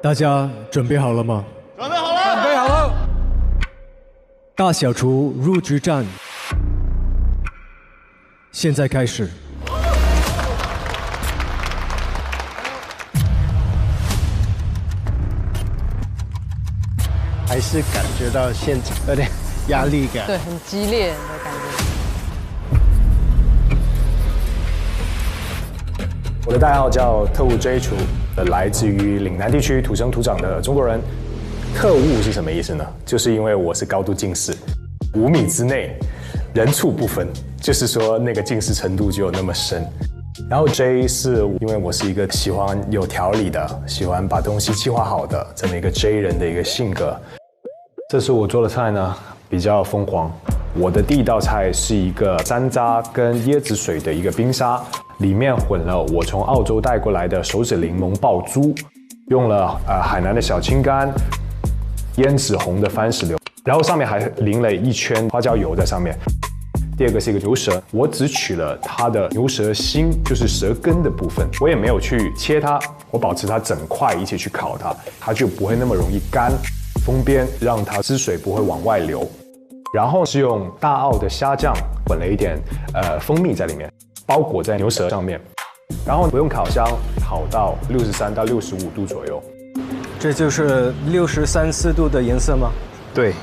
大家准备好了吗？准备好了，准备好了。大小厨入局战，现在开始。还是感觉到现场有点压力感。对，很激烈的感觉。我的代号叫特务 J 厨，来自于岭南地区土生土长的中国人。特务是什么意思呢？就是因为我是高度近视，5米之内人畜不分，就是说那个近视程度就有那么深。然后 J 是因为我是一个喜欢有条理的，喜欢把东西计划好的这么一个 J 人的一个性格。这是我做的菜呢，比较疯狂。我的第一道菜是一个山楂跟椰子水的一个冰沙，里面混了我从澳洲带过来的手指柠檬爆珠，用了海南的小青柑、胭脂红的番石榴，然后上面还淋了一圈花椒油在上面。第二个是一个牛舌，我只取了它的牛舌心，就是舌根的部分，我也没有去切它，我保持它整块一起去烤它，它就不会那么容易干，封边让它汁水不会往外流。然后是用大澳的虾酱混了一点蜂蜜在里面，包裹在牛舌上面，然后不用烤箱，烤到63到65度左右。这就是63、4度的颜色吗？对。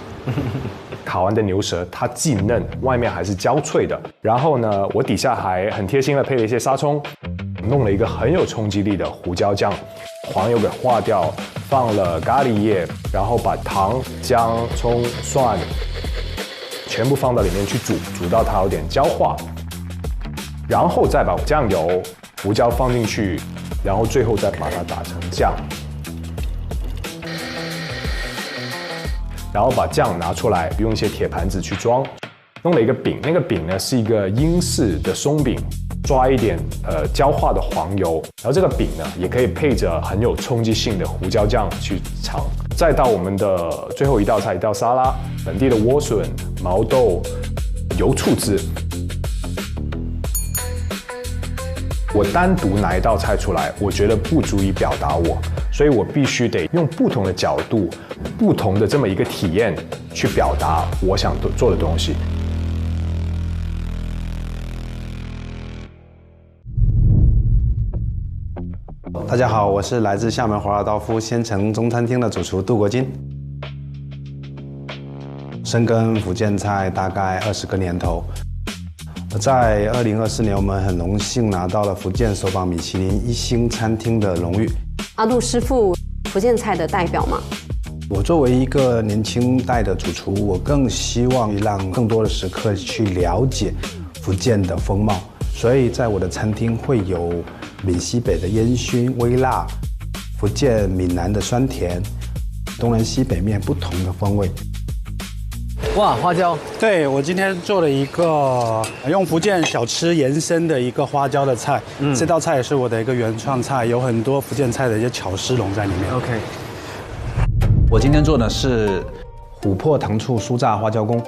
烤完的牛舌它既嫩，外面还是焦脆的。然后呢，我底下还很贴心的配了一些沙葱，弄了一个很有冲击力的胡椒酱，黄油给化掉，放了咖喱叶，然后把糖、姜、葱、蒜全部放到里面去煮，煮到它有点焦化，然后再把酱油、胡椒放进去，然后最后再把它打成酱。然后把酱拿出来，用一些铁盘子去装，弄了一个饼，那个饼呢是一个英式的松饼，抓一点焦化的黄油，然后这个饼呢也可以配着很有冲击性的胡椒酱去尝。再到我们的最后一道菜，一道沙拉，本地的莴笋、毛豆、油醋汁。我单独拿一道菜出来，我觉得不足以表达我，所以我必须得用不同的角度、不同的这么一个体验去表达我想做的东西。大家好，我是来自厦门华尔道夫鲜城中餐厅的主厨杜国金，深耕福建菜大概20个年头。在2024年，我们很荣幸拿到了福建首榜米其林1星餐厅的荣誉。阿杜师傅，福建菜的代表吗？我作为一个年轻代的主厨，我更希望让更多的食客去了解福建的风貌，所以在我的餐厅会有闽西北的烟熏微辣，福建闽南的酸甜，东南西北面不同的风味。哇，花椒！对，我今天做了一个用福建小吃延伸的一个花椒的菜，这道菜也是我的一个原创菜，有很多福建菜的一些巧思融在里面。OK， 我今天做的是琥珀糖醋酥炸花椒公，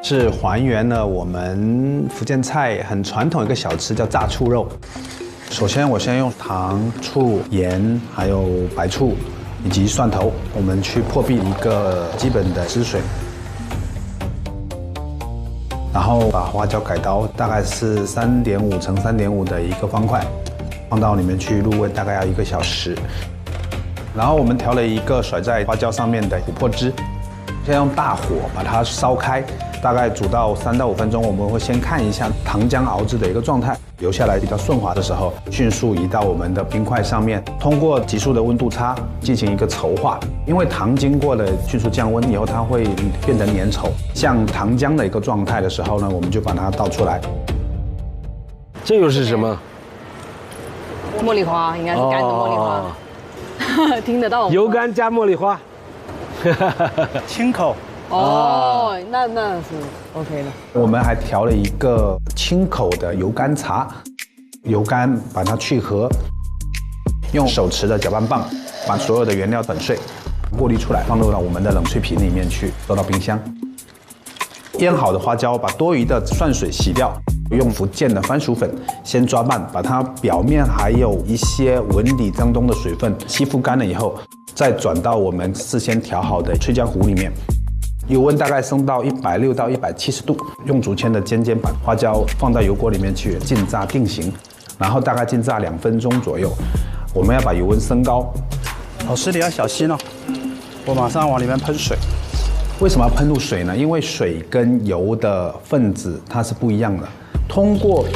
是还原了我们福建菜很传统一个小吃叫炸醋肉。首先，我先用糖、醋、盐，还有白醋以及蒜头，我们去破壁一个基本的汁水。然后把花椒改刀，大概是3.5乘3.5的一个方块，放到里面去入味，大概要1个小时。然后我们调了一个甩在花椒上面的琥珀汁，先用大火把它烧开，大概煮到3到5分钟。我们会先看一下糖浆熬制的一个状态，留下来比较顺滑的时候，迅速移到我们的冰块上面，通过急速的温度差进行一个稠化。因为糖经过了迅速降温以后，它会变得粘稠，像糖浆的一个状态的时候呢，我们就把它倒出来。这又是什么？茉莉花应该是干的茉莉花，听得到吗？油干加茉莉花，清口。哦，那是 OK 的。我们还调了一个清口的油甘茶，油甘把它去核，用手持的搅拌棒把所有的原料粉碎，过滤出来，放入到我们的冷萃瓶里面去，收到冰箱。腌好的花椒，把多余的蒜水洗掉，用福建的番薯粉先抓拌，把它表面还有一些纹理当中的水分吸附干了以后，再转到我们事先调好的脆浆糊里面，油温大概升到160到170度，用竹签的尖尖把花椒放到油锅里面去浸炸定型，然后大概浸炸2分钟左右。我们要把油温升高。老师你要小心哦，我马上往里面喷水。为什么要喷入水呢？因为水跟油的分子它是不一样的，通过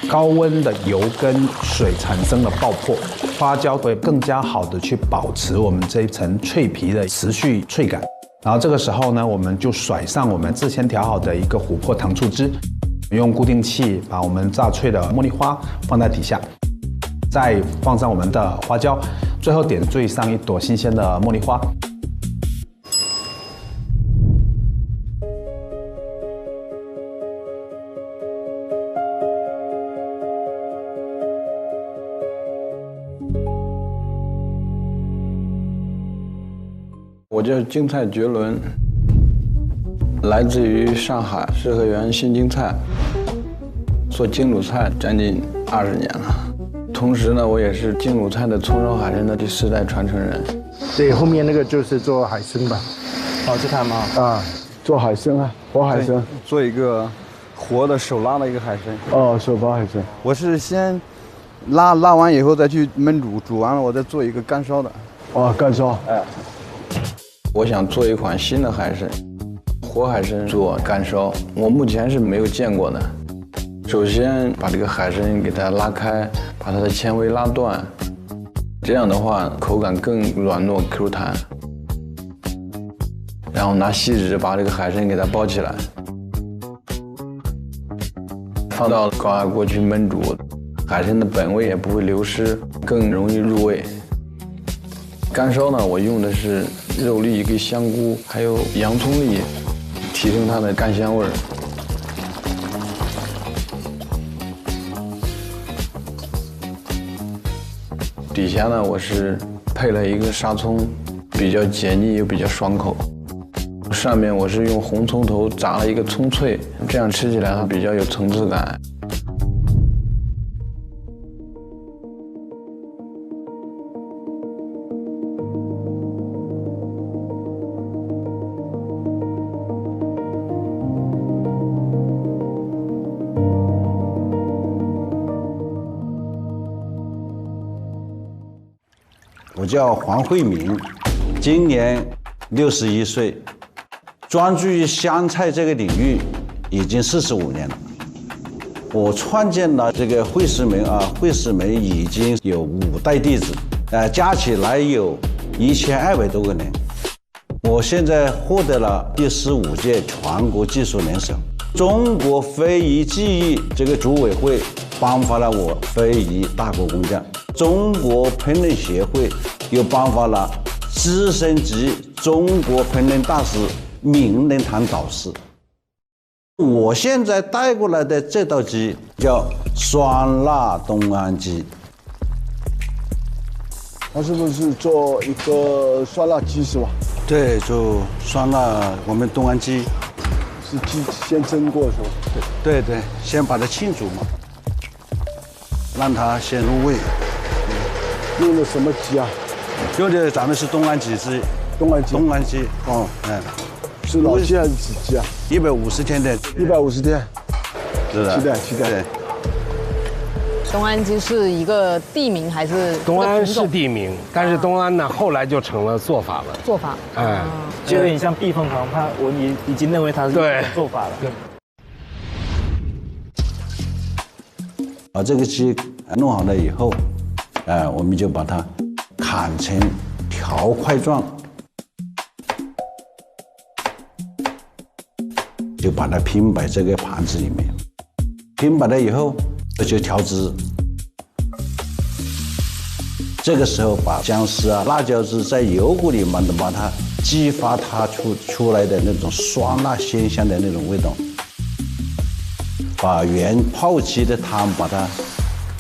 高温的油跟水产生了爆破，花椒会更加好的去保持我们这一层脆皮的持续脆感。然后这个时候呢，我们就甩上我们之前调好的一个琥珀糖醋汁，用固定器把我们炸脆的茉莉花放在底下，再放上我们的花椒，最后点缀上一朵新鲜的茉莉花。我叫金蔡觉伦，来自于上海四合园新京菜，做京鲁菜将近20年了。同时呢，我也是京鲁菜的葱烧海参的第4代传承人。对，后面那个就是做海参吧。哦，去看吗？啊，做海参啊，活海参。做一个活的手拉的一个海参。哦，手抓海参。我是先拉完以后再去焖煮，煮完了我再做一个干烧的。哦，干烧。哎。我想做一款新的海参，活海参做干烧，我目前是没有见过的。首先把这个海参给它拉开，把它的纤维拉断，这样的话口感更软糯 Q 弹。然后拿锡纸把这个海参给它包起来，放到高压锅去焖煮，海参的本味也不会流失，更容易入味。干烧呢，我用的是肉粒跟香菇，还有洋葱粒，提升它的干香味儿。底下呢，我是配了一个沙葱，比较解腻又比较爽口。上面我是用红葱头炸了一个葱脆，这样吃起来它比较有层次感。我叫黄慧明，今年61岁，专注于湘菜这个领域已经45年了。我创建了这个惠食门惠食门已经有5代弟子，加起来有1200多个人。我现在获得了第15届全国技术联手，中国非遗技艺这个组委会颁发了我非遗大国工匠，中国烹饪协会又颁发了资深级中国烹饪大师名人堂导师。我现在带过来的这道鸡叫酸辣东安鸡。它是不是做一个酸辣鸡是吧？对，做酸辣我们东安鸡。是鸡先蒸过是吧？对对，先把它浸煮嘛，让它先入味。用的什么鸡啊？用的咱们是东安鸡汁。东安鸡。哦，是老鸡还是子鸡啊？150天的。150天。是的。期待。对。东安鸡是一个地名还是？东安是地名，但是东安呢后来就成了做法了。做法。哎，就有点像避风塘，我已经认为它是做法了。对。把这个鸡弄好了以后，我们就把它砍成条块状，就把它拼摆这个盘子里面。拼摆了以后，就调汁。这个时候把姜丝辣椒汁在油锅里面把它激发它出来的那种酸辣鲜香的那种味道。把原泡鸡的汤把它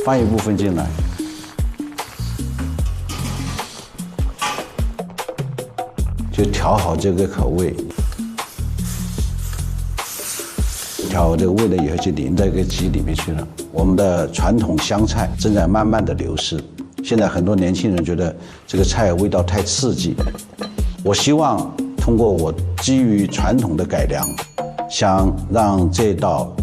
放一部分进来，就调好这个口味。调好这个味了以后，就淋在这个鸡里面去了。我们的传统湘菜正在慢慢的流失，现在很多年轻人觉得这个菜味道太刺激，我希望通过我基于传统的改良，想让这道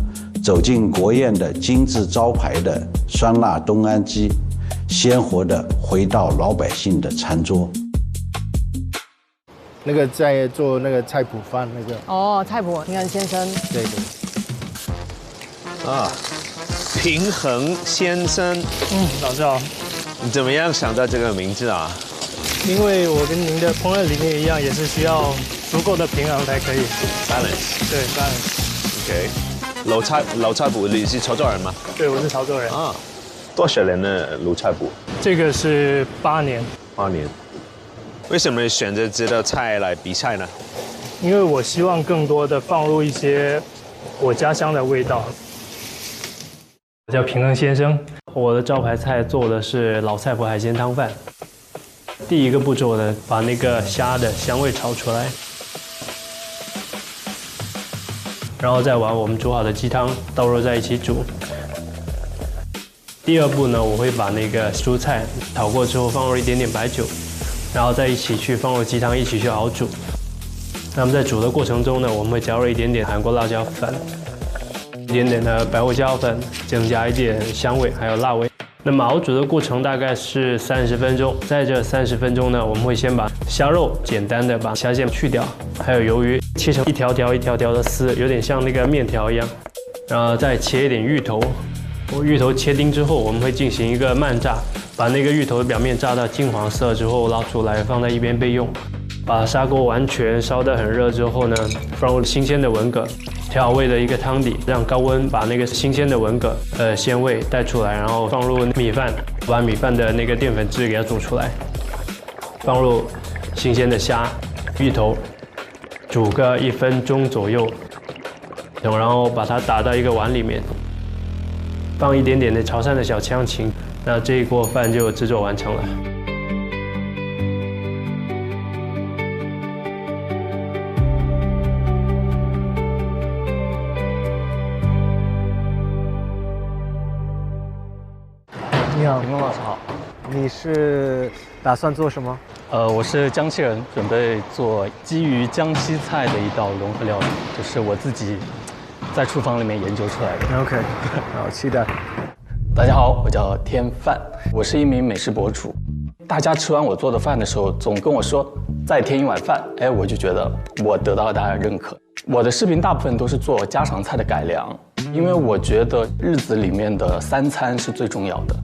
走进国宴的金字招牌的酸辣东安鸡，鲜活地回到老百姓的餐桌。那个在做那个菜谱饭那个。哦，菜谱平衡先生。对对。啊，平衡先生。老师好。你怎么样想到这个名字啊？因为我跟您的烹饪理念一样，也是需要足够的平衡才可以。balance。对 balance。OK。老菜谱，你是潮州人吗？对，我是潮州人。啊，多少年的鲁菜谱？这个是8年。8年。为什么你选择这道菜来比赛呢？因为我希望更多的放入一些我家乡的味道。我叫平衡先生，我的招牌菜做的是老菜谱海鲜汤饭。第一个步骤呢，把那个虾的香味炒出来，然后再把我们煮好的鸡汤倒入在一起煮。第二步呢，我会把那个蔬菜炒过之后放入一点点白酒，然后再一起去放入鸡汤，一起去熬煮。那么在煮的过程中呢，我们会加入一点点韩国辣椒粉，一点点的白胡椒粉，增加一点香味还有辣味。那么熬煮的过程大概是30分钟，在这30分钟呢，我们会先把虾肉简单的把虾线去掉，还有鱿鱼切成一条条的丝，有点像那个面条一样，然后再切一点芋头。芋头切丁之后，我们会进行一个慢炸，把那个芋头的表面炸到金黄色之后捞出来，放在一边备用。把砂锅完全烧得很热之后呢，放入新鲜的文蛤，调好味的一个汤底，让高温把那个新鲜的文蛤鲜味带出来，然后放入米饭，把米饭的那个淀粉质给它煮出来，放入新鲜的虾、芋头，煮个1分钟左右，然后把它打到一个碗里面。放一点点的潮汕的小香芹，那这一锅饭就制作完成了。你好，评论老师好。你是打算做什么？我是江西人，准备做基于江西菜的一道融合料理，就是我自己在厨房里面研究出来的。OK， 好，期待。大家好，我叫天饭，我是一名美食博主。大家吃完我做的饭的时候，总跟我说再添一碗饭，哎，我就觉得我得到了大家认可。我的视频大部分都是做家常菜的改良，因为我觉得日子里面的3餐是最重要的。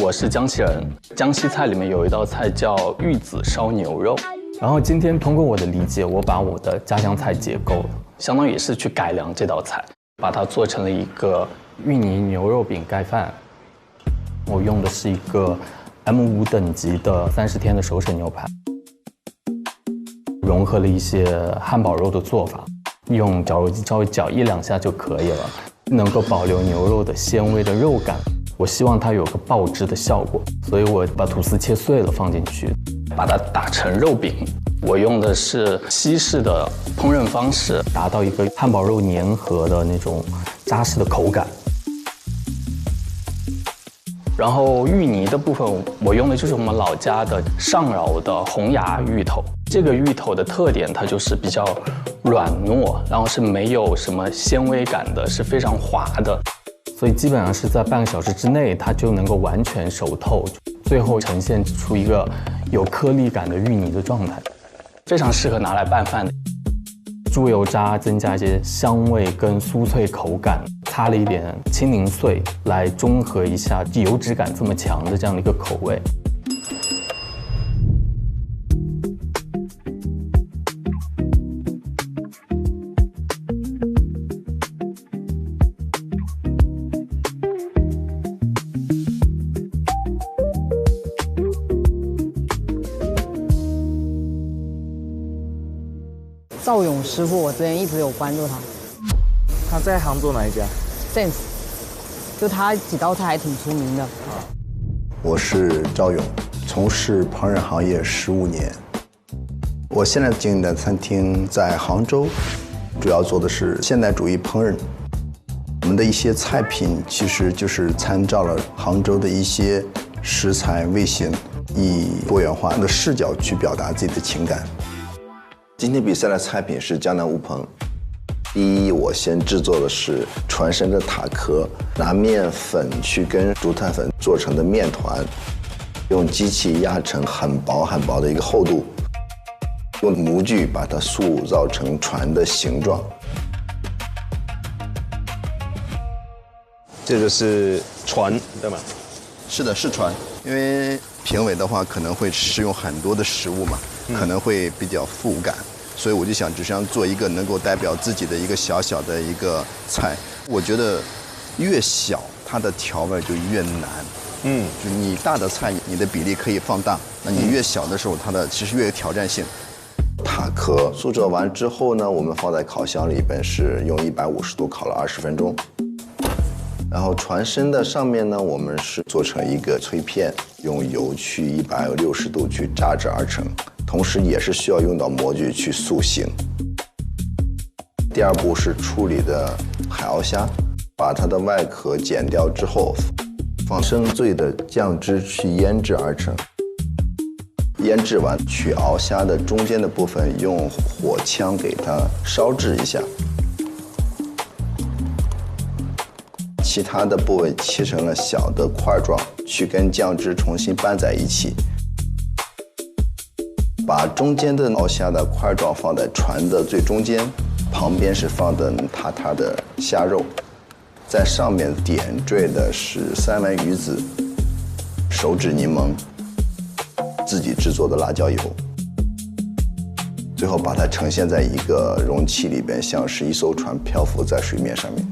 我是江西人，江西菜里面有一道菜叫玉子烧牛肉。然后今天通过我的理解，我把我的家乡菜解构，相当于也是去改良这道菜，把它做成了一个芋泥牛肉饼盖饭。我用的是一个 M5等级的30天的熟成牛排，融合了一些汉堡肉的做法，用绞肉机稍微绞1-2下就可以了，能够保留牛肉的鲜味的肉感。我希望它有个爆汁的效果，所以我把吐司切碎了放进去，把它打成肉饼。我用的是西式的烹饪方式，达到一个汉堡肉粘合的那种扎实的口感。然后芋泥的部分，我用的就是我们老家的上饶的红芽芋头。这个芋头的特点，它就是比较软糯，然后是没有什么纤维感的，是非常滑的。所以基本上是在半个小时之内，它就能够完全熟透，最后呈现出一个有颗粒感的芋泥的状态，非常适合拿来拌饭的。猪油渣增加一些香味跟酥脆口感，擦了一点青柠碎来中和一下油脂感这么强的这样的一个口味。赵勇师傅，我之前一直有关注他。他在杭州哪一家 ？Sense， 就他几道菜还挺出名的。我是赵勇，从事烹饪行业15年。我现在经营的餐厅在杭州，主要做的是现代主义烹饪。我们的一些菜品其实就是参照了杭州的一些食材、味型，以多元化的视角去表达自己的情感。今天比赛的菜品是江南乌篷。第一，我先制作的是船参的塔壳，拿面粉去跟竹炭粉做成的面团，用机器压成很薄很薄的一个厚度，用模具把它塑造成船的形状。这就是船，对吗？是的，是船。因为评委的话可能会食用很多的食物嘛，可能会比较复感。所以我就想，只想做一个能够代表自己的一个小小的一个菜。我觉得越小，它的调味就越难。就你大的菜，你的比例可以放大，那你越小的时候，它的其实越有挑战性。塔壳塑造完之后呢，我们放在烤箱里边是用150度烤了20分钟。然后船参的上面呢，我们是做成一个脆片，用油去160度去炸制而成。同时也是需要用到模具去塑形。第二步是处理的海鳌虾，把它的外壳剪掉之后，放生醉的酱汁去腌制而成。腌制完，取鳌虾的中间的部分，用火枪给它烧制一下，其他的部位切成了小的块状，去跟酱汁重新拌在一起。把中间的鳌虾的块状放在船的最中间，旁边是放的塌塌的虾肉，在上面点缀的是三文鱼子、手指柠檬、自己制作的辣椒油，最后把它呈现在一个容器里边，像是一艘船漂浮在水面上面。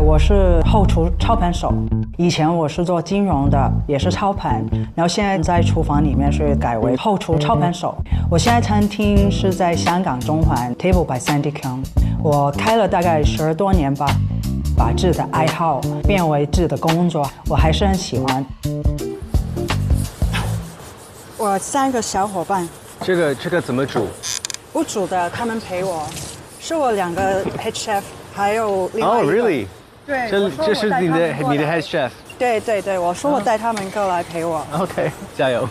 我是后厨操盘手，以前我是做金融的，也是操盘，然后现在在厨房里面是改为后厨操盘手。我现在餐厅是在香港中环 Table by Sandy Kung， 我开了大概10多年吧，把自己的爱好变为自己的工作，我还是很喜欢。我3个小伙伴，这个怎么煮？不煮的，他们陪我，是我2个 head chef， 还有另外一个。Oh, really？ 对，这是你的 head chef。对对对，我说我带他们过来陪我。OK， 加油。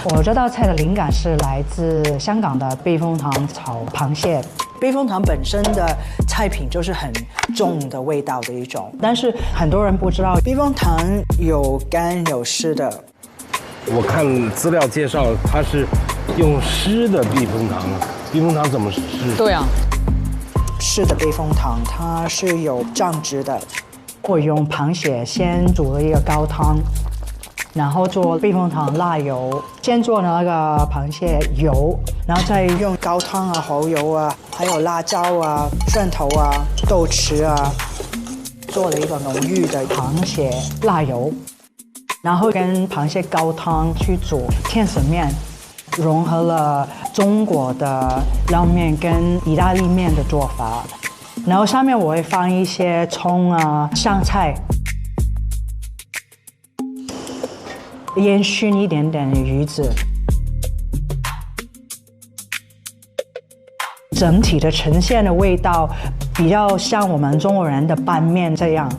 我这道菜的灵感是来自香港的避风塘炒螃蟹。避风塘本身的菜品就是很重的味道的一种，但是很多人不知道避风塘有干有湿的。我看资料介绍，它是用湿的避风塘，避风塘怎么湿？对啊。湿的避风塘它是有酱汁的，我用螃蟹先煮了一个高汤，然后做避风塘辣油，先做那个螃蟹油，然后再用高汤啊、蚝油啊，还有辣椒啊、蒜头啊、豆豉啊，做了一个浓郁的螃蟹辣油，然后跟螃蟹高汤去煮天使面。融合了中国的捞面跟意大利面的做法，然后上面我会放一些葱啊、香菜，烟熏一点点鱼子，整体的呈现的味道比较像我们中国人的拌面这样。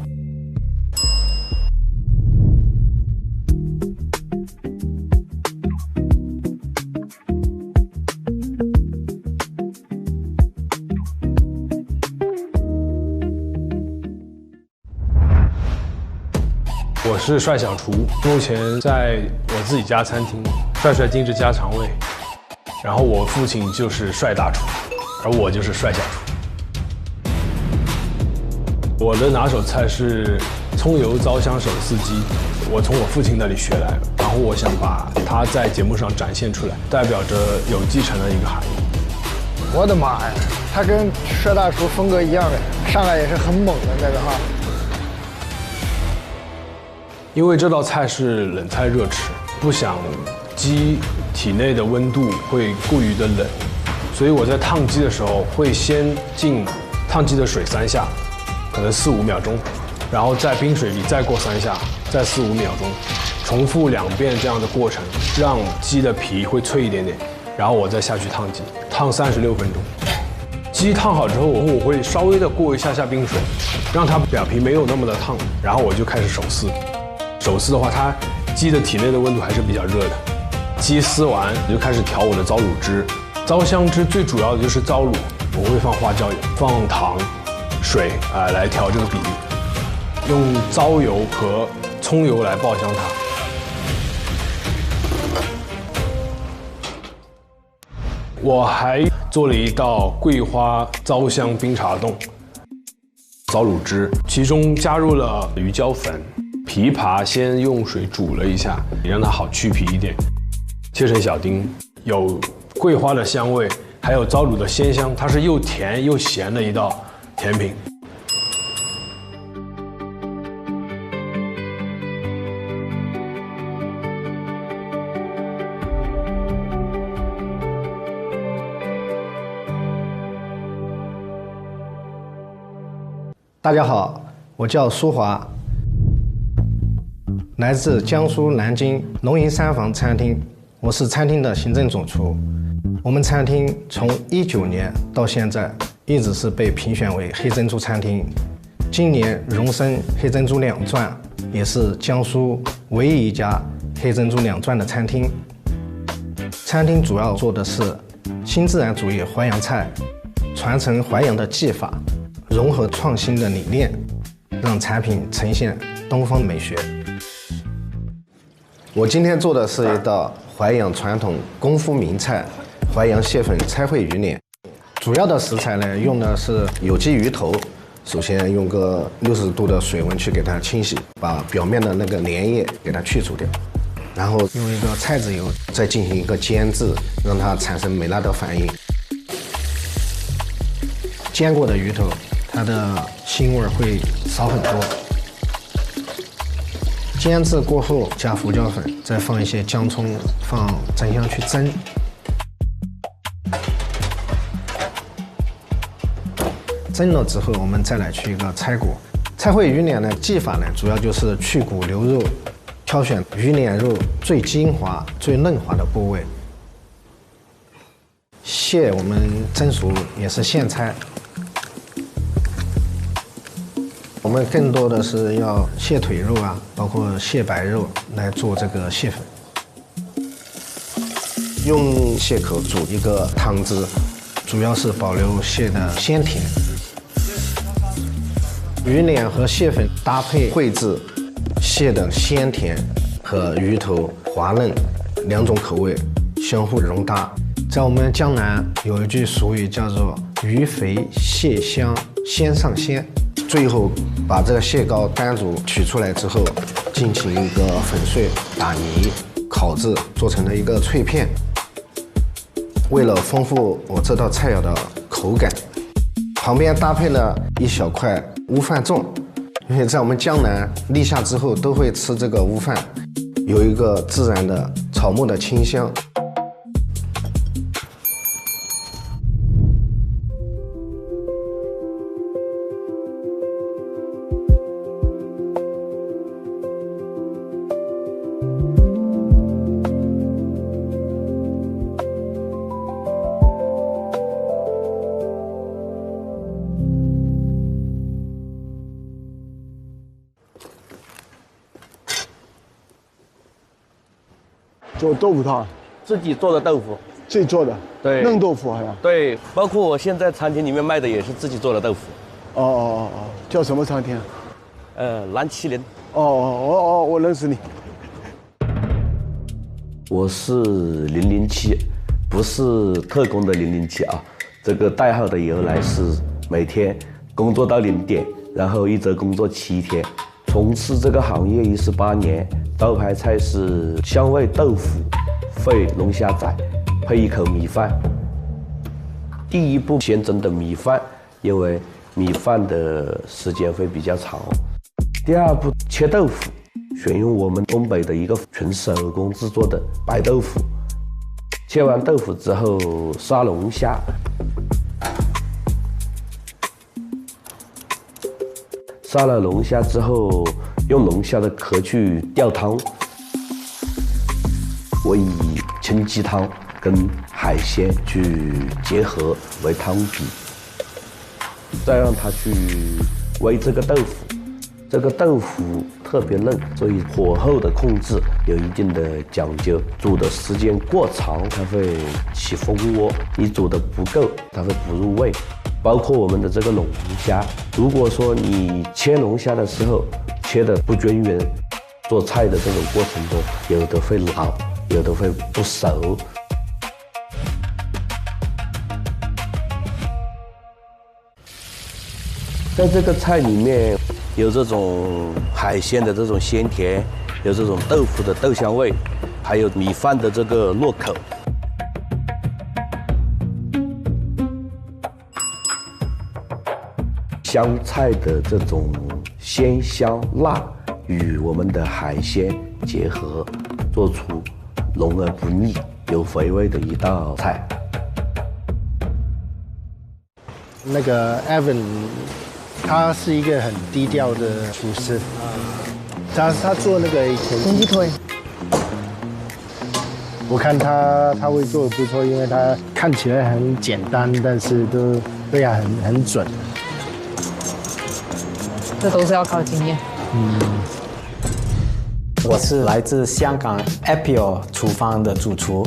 我是帅小厨，目前在我自己家餐厅帅帅精致家常味，然后我父亲就是帅大厨，而我就是帅小厨。我的拿手菜是葱油糟香手撕鸡，我从我父亲那里学来的，然后我想把它在节目上展现出来，代表着有继承的一个含义。我的妈呀，他跟帅大厨风格一样的，上来也是很猛的那个哈。因为这道菜是冷菜热吃，不想鸡体内的温度会过于的冷，所以我在烫鸡的时候会先进烫鸡的水3下，可能4、5秒钟，然后在冰水里再过3下，再4、5秒钟，重复2遍这样的过程，让鸡的皮会脆一点点，然后我再下去烫鸡，烫36分钟。鸡烫好之后，我会稍微的过一下冰水，让它表皮没有那么的烫，然后我就开始手撕。手撕的话，它鸡的体内的温度还是比较热的。鸡撕完，我就开始调我的糟卤汁。糟香汁最主要的就是糟卤，我会放花椒油、放糖、水来调这个比例，用糟油和葱油来爆香它。我还做了一道桂花糟香冰茶冻，糟卤汁，其中加入了鱼胶粉，枇杷先用水煮了一下，让它好去皮一点，切成小丁，有桂花的香味，还有糟卤的鲜香，它是又甜又咸的一道甜品。大家好，我叫苏华，来自江苏南京龙吟三房餐厅，我是餐厅的行政总厨。我们餐厅从19年到现在一直是被评选为黑珍珠餐厅，今年荣升黑珍珠2钻，也是江苏唯一一家黑珍珠2钻的餐厅。餐厅主要做的是新自然主义淮扬菜，传承淮扬的技法，融合创新的理念，让产品呈现东方美学。我今天做的是一道淮扬传统功夫名菜——淮扬蟹粉菜烩鱼脸。主要的食材呢，用的是有机鱼头。首先用个60度的水温去给它清洗，把表面的那个粘液给它去除掉。然后用一个菜籽油再进行一个煎制，让它产生美拉德反应。煎过的鱼头，它的腥味会少很多。煎制过后加胡椒粉，再放一些姜葱，放蒸箱去蒸。蒸了之后，我们再来去一个拆骨。菜烩鱼脸的技法呢，主要就是去骨留肉，挑选鱼脸肉最精华、最嫩滑的部位。蟹我们蒸熟也是现拆。我们更多的是要蟹腿肉啊，包括蟹白肉来做这个蟹粉。用蟹壳煮一个汤汁，主要是保留蟹的鲜甜。鱼脸和蟹粉搭配烩制，蟹的鲜甜和鱼头滑嫩2种口味相互融搭。在我们江南有一句俗语叫做“鱼肥蟹香，鲜上鲜”。最后把这个蟹膏单独取出来之后，进行一个粉碎、打泥、烤制，做成了一个脆片。为了丰富我这道菜肴的口感，旁边搭配了一小块乌饭粽，因为在我们江南立夏之后都会吃这个乌饭，有一个自然的草木的清香。做豆腐汤，自己做的豆腐，自己做的，对，嫩豆腐好像。对，包括我现在餐厅里面卖的也是自己做的豆腐。哦，叫什么餐厅？蓝麒麟。我认识你。我是007，不是特工的007啊。这个代号的由来是每天工作到0点，然后一周工作7天。从事这个行业18年，招牌菜是香味豆腐烩龙虾仔，配一口米饭。第一步先蒸的米饭，因为米饭的时间会比较长。第二步切豆腐，选用我们东北的一个纯手工制作的白豆腐，切完豆腐之后，杀龙虾。杀了龙虾之后，用龙虾的壳去吊汤。我以清鸡汤跟海鲜去结合为汤底，再让它去煨这个豆腐。这个豆腐特别嫩，所以火候的控制有一定的讲究。煮的时间过长，它会起蜂窝；你煮的不够，它会不入味。包括我们的这个龙虾，如果说你切龙虾的时候切的不均匀，做菜的这种过程中，有的会老，有的会不熟。在这个菜里面，有这种海鲜的这种鲜甜，有这种豆腐的豆香味，还有米饭的这个糯口。香菜的这种鲜香辣与我们的海鲜结合，做出浓而不腻、有回味的一道菜。那个 Evan， 他是一个很低调的厨师，他做那个田鸡腿，我看他会做的不错，因为他看起来很简单，但是都对啊很准。这都是要靠经验。我是来自香港 Apio 厨房的主厨，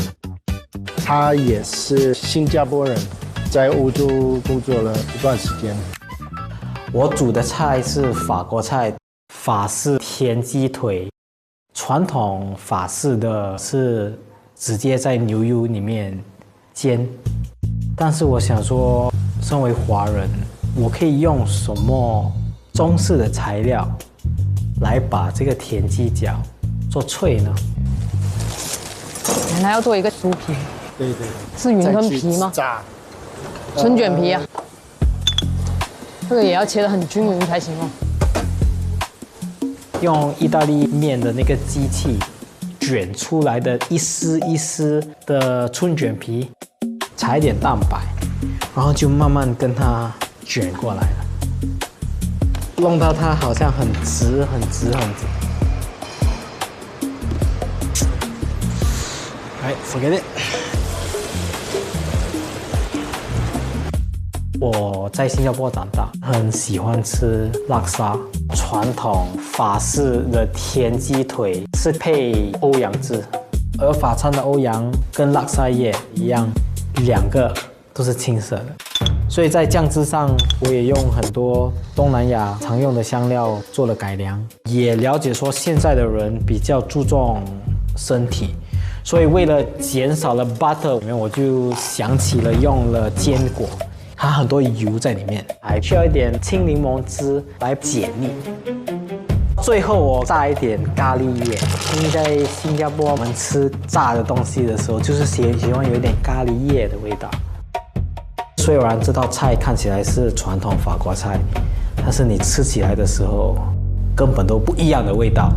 他也是新加坡人，在欧洲工作了一段时间。我煮的菜是法国菜，法式田鸡腿。传统法式的是直接在牛油里面煎，但是我想说，身为华人，我可以用什么中式的材料来把这个田鸡脚做脆呢？原来要做一个酥皮，对，是云吞皮吗？炸，春卷皮啊。这个也要切得很均匀才行哦。用意大利面的那个机器卷出来的一丝一丝的春卷皮，踩一点蛋白，然后就慢慢跟它卷过来了。弄到它好像很直。哎 ，forget it。我在新加坡长大，很喜欢吃拉沙。传统法式的田鸡腿是配欧阳汁，而法餐的欧阳跟拉沙叶一样，两个都是青色的。所以在酱汁上，我也用很多东南亚常用的香料做了改良，也了解说现在的人比较注重身体，所以为了减少了 butter， 我就想起了用了坚果，它很多油在里面，还需要一点青柠檬汁来解腻。最后我炸一点咖喱叶，因为在新加坡我们吃炸的东西的时候，就是喜欢有一点咖喱叶的味道。虽然这道菜看起来是传统法国菜，但是你吃起来的时候根本都不一样的味道。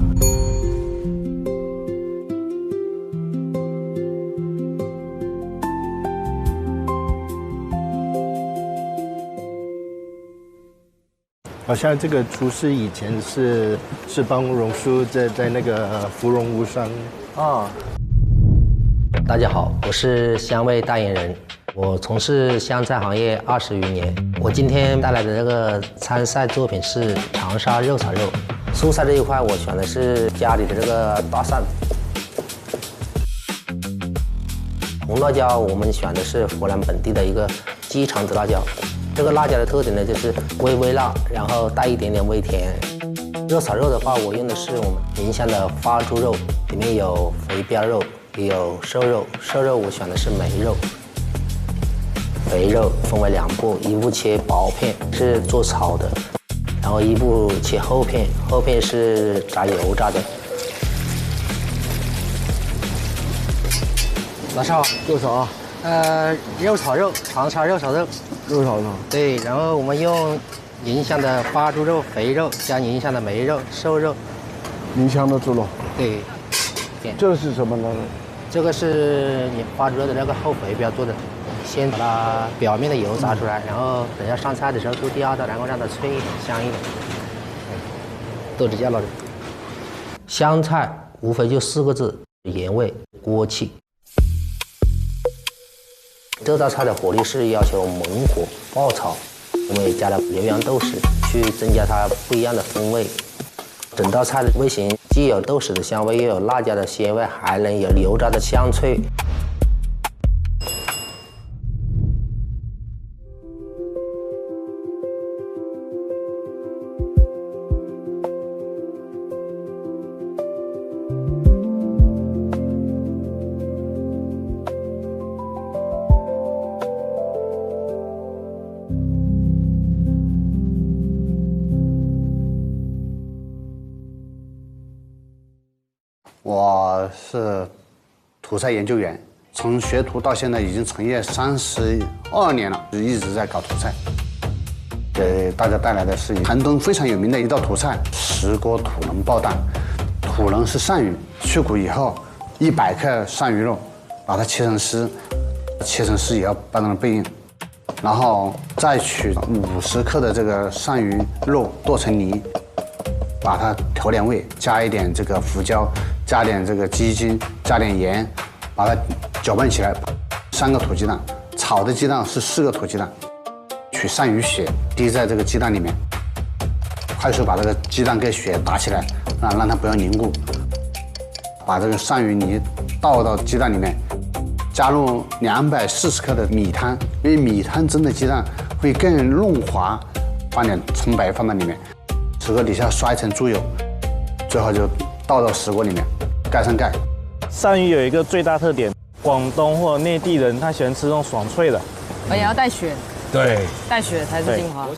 好像这个厨师以前是帮荣叔在那个芙蓉屋上。大家好，我是香味代言人。我从事湘菜行业20余年。我今天带来的这个参赛作品是长沙肉炒肉。蔬菜这一块，我选的是家里的这个大蒜。红辣椒我们选的是湖南本地的一个鸡肠子辣椒。这个辣椒的特点呢，就是微辣，然后带一点点微甜。肉炒肉的话，我用的是我们宁乡的发猪肉，里面有肥膘肉，也有瘦肉。瘦肉我选的是梅肉。肥肉分为2步，一步切薄片是做炒的，然后一步切厚片，厚片是炸油炸的。老少多少啊？肉炒肉，长沙肉炒肉。肉炒肉。对，然后我们用宁乡的发猪肉、肥肉加宁乡的梅肉、瘦肉。宁乡的猪肉。对。这是什么呢？这个是你发热的那个后肥膘做的，先把它表面的油炸出来，然后等下上菜的时候都掉的，然后让它脆一点、香一点。豆子酱了的。香菜无非就4个字：盐味、锅气。这道菜的火力是要求猛火爆炒，我们也加了牛羊豆豉，去增加它不一样的风味。整道菜的味型既有豆豉的香味，又有辣椒的鲜味，还能有油炸的香脆。我是土菜研究员，从学徒到现在已经从业32年了，就一直在搞土菜。给大家带来的是寒冬非常有名的一道土菜——石锅土棱爆蛋。土棱是鳝鱼，去骨以后，100克鳝鱼肉，把它切成丝，切成丝也要拌成背硬，然后再取50克的这个鳝鱼肉剁成泥，把它调点味，加一点这个胡椒，加点这个鸡精，加点盐，把它搅拌起来。3个土鸡蛋，炒的鸡蛋是4个土鸡蛋，取鳝鱼血滴在这个鸡蛋里面，快速把这个鸡蛋跟血打起来，让它不要凝固。把这个鳝鱼泥倒到鸡蛋里面，加入240克的米汤，因为米汤蒸的鸡蛋会更润滑。放点葱白放在里面，石锅底下刷一层猪油，最后就倒到石锅里面，盖上盖。鳝鱼有一个最大特点，广东或内地人他喜欢吃这种爽脆的，而且要带血，对，带血才是精华。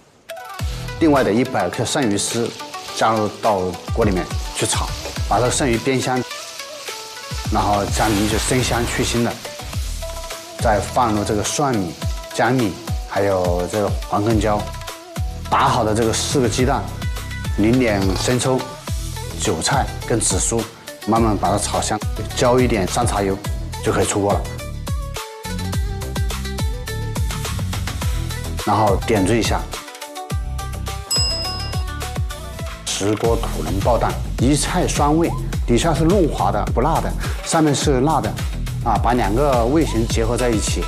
另外的100克鳝鱼丝加入到锅里面去炒，把这个鳝鱼煸香，然后加米酒生香去腥的，再放入这个蒜米、姜米，还有这个黄根椒，打好的这个4个鸡蛋，淋点生抽、韭菜跟紫苏，慢慢把它炒香，浇一点山茶油就可以出锅了。然后点缀一下，石锅土棱爆蛋，一菜酸味，底下是润滑的不辣的，上面是辣的，把2个味型结合在一起。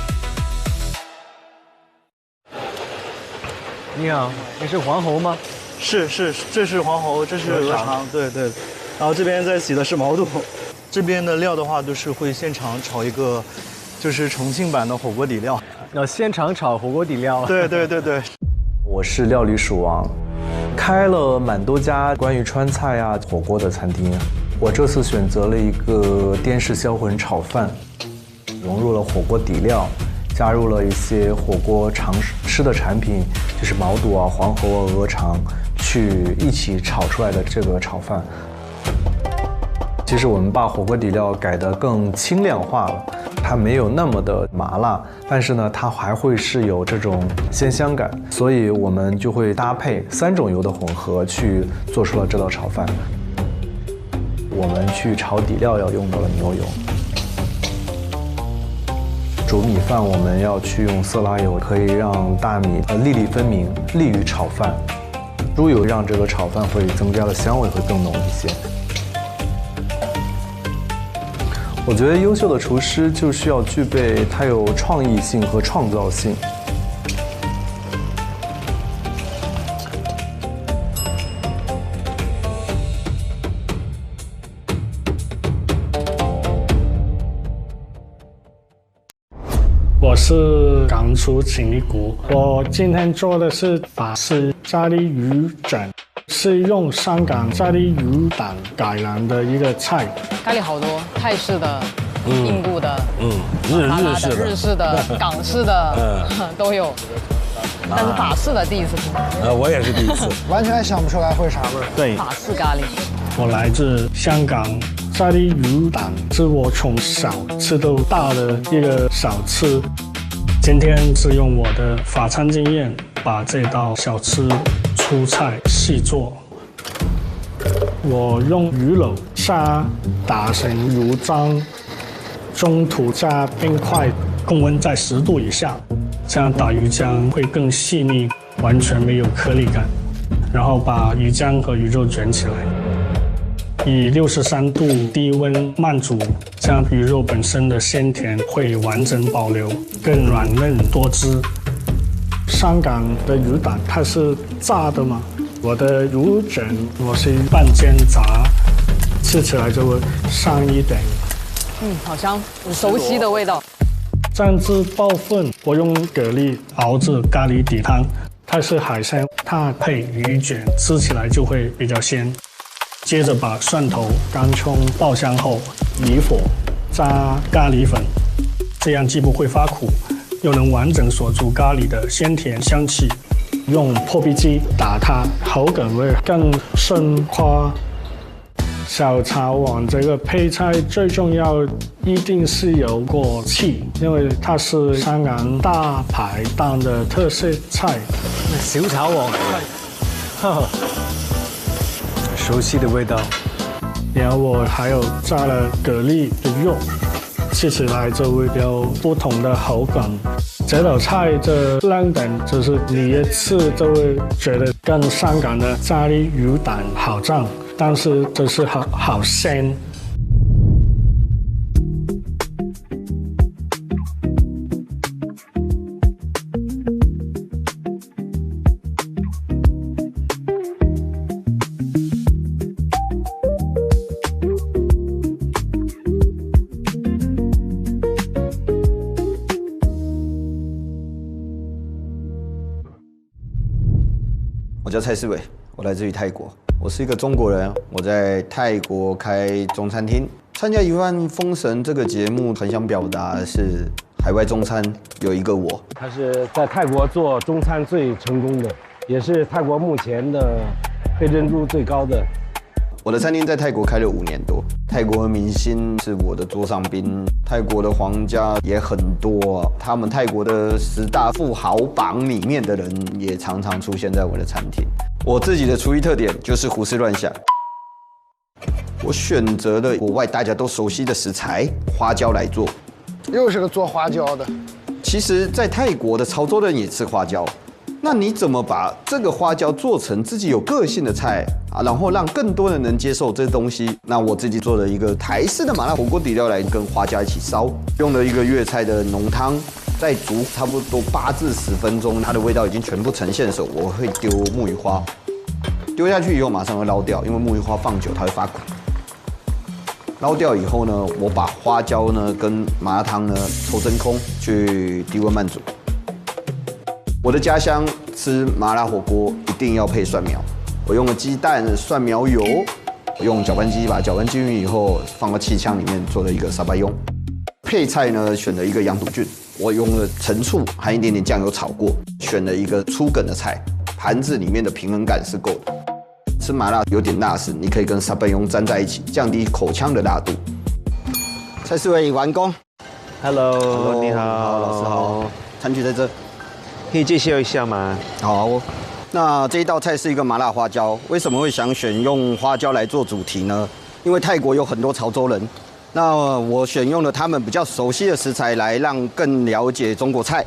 你好，你是黄喉吗？是，这是黄喉，这是鹅肠，对。然后这边在洗的是毛肚，这边的料的话都是会现场炒一个，就是重庆版的火锅底料。现场炒火锅底料。对。我是料理鼠王，开了蛮多家关于川菜啊、火锅的餐厅。我这次选择了一个滇式销魂炒饭，融入了火锅底料。加入了一些火锅常吃的产品，就是毛肚啊、黄喉啊、鹅肠，去一起炒出来的这个炒饭。其实我们把火锅底料改得更清亮化了，它没有那么的麻辣，但是呢，它还会是有这种鲜香感，所以我们就会搭配3种油的混合去做出了这道炒饭。我们去炒底料要用到了牛油。煮米饭我们要去用色拉油，可以让大米粒粒分明，利于炒饭。猪油让这个炒饭会增加的香味会更浓一些。我觉得优秀的厨师就需要具备他有创意性和创造性。我是港厨秦一谷，我今天做的是法式咖喱鱼卷，是用香港咖喱鱼胆改良的一个菜。咖喱好多，泰式的、印度的、日式的、港式的，都有。但是法式的第一次听。我也是第一次，完全想不出来会啥味儿。对，法式咖喱。我来自香港，咖喱鱼胆是我从小吃到大的一个小吃。今天是用我的法餐经验，把这道小吃出菜细做。我用鱼柳虾打成鱼浆，中途加冰块，控温在10度以下，这样打鱼浆会更细腻，完全没有颗粒感。然后把鱼浆和鱼肉卷起来，以63度低温慢煮，这样鱼肉本身的鲜甜会完整保留，更软嫩多汁。香港的鱼胆它是炸的嘛，我的鱼卷我是半煎炸，吃起来就会香一点。好香，很熟悉的味道。蘸汁爆粉，我用蛤蜊熬制咖喱底汤，它是海鲜，它配鱼卷，吃起来就会比较鲜。接着把蒜头、干葱爆香后，离火，加咖喱粉，这样既不会发苦，又能完整锁住咖喱的鲜甜香气。用破壁机打它，口感会更顺滑。小茶碗这个配菜最重要一定是有锅气，因为它是香港大排档的特色菜。小炒王，熟悉的味道。然后我还有加了蛤蜊的肉，吃起来就会有不同的口感。这道菜的亮点就是你一吃就会觉得跟香港的咖喱鱼蛋好像，但是就是好鲜。我叫蔡世伟，我来自于泰国。我是一个中国人，我在泰国开中餐厅。参加《一万封神》这个节目，很想表达的是海外中餐有一个我。他是在泰国做中餐最成功的，也是泰国目前的黑珍珠最高的。我的餐厅在泰国开了5年多，泰国的明星是我的桌上宾，泰国的皇家也很多，他们泰国的10大富豪榜里面的人也常常出现在我的餐厅。我自己的厨艺特点就是胡思乱想，我选择了国外大家都熟悉的食材花椒来做。又是个做花椒的。其实，在泰国的潮州人也吃花椒。那你怎么把这个花椒做成自己有个性的菜啊？然后让更多人能接受这东西？那我自己做了一个台式的麻辣火锅底料来跟花椒一起烧，用了一个粤菜的浓汤，再煮差不多8至10分钟，它的味道已经全部呈现的时候，我会丢木鱼花，丢下去以后马上会捞掉，因为木鱼花放久它会发苦。捞掉以后呢，我把花椒呢跟麻辣汤呢抽真空去低温慢煮。我的家乡吃麻辣火锅一定要配蒜苗，我用了鸡蛋、蒜苗油，用搅拌机把它搅拌均匀以后，放到气枪里面做了一个沙巴庸。配菜呢选了一个羊肚菌，我用了陈醋和一点点酱油炒过，选了一个粗梗的菜，盘子里面的平衡感是够的。吃麻辣有点辣时，你可以跟沙巴庸沾在一起，降低口腔的辣度。蔡世伟完工。Hello， 你好，老师好，餐具在这。可以介绍一下吗？好，那这一道菜是一个麻辣花椒。为什么会想选用花椒来做主题呢？因为泰国有很多潮州人，那我选用了他们比较熟悉的食材来让更了解中国菜。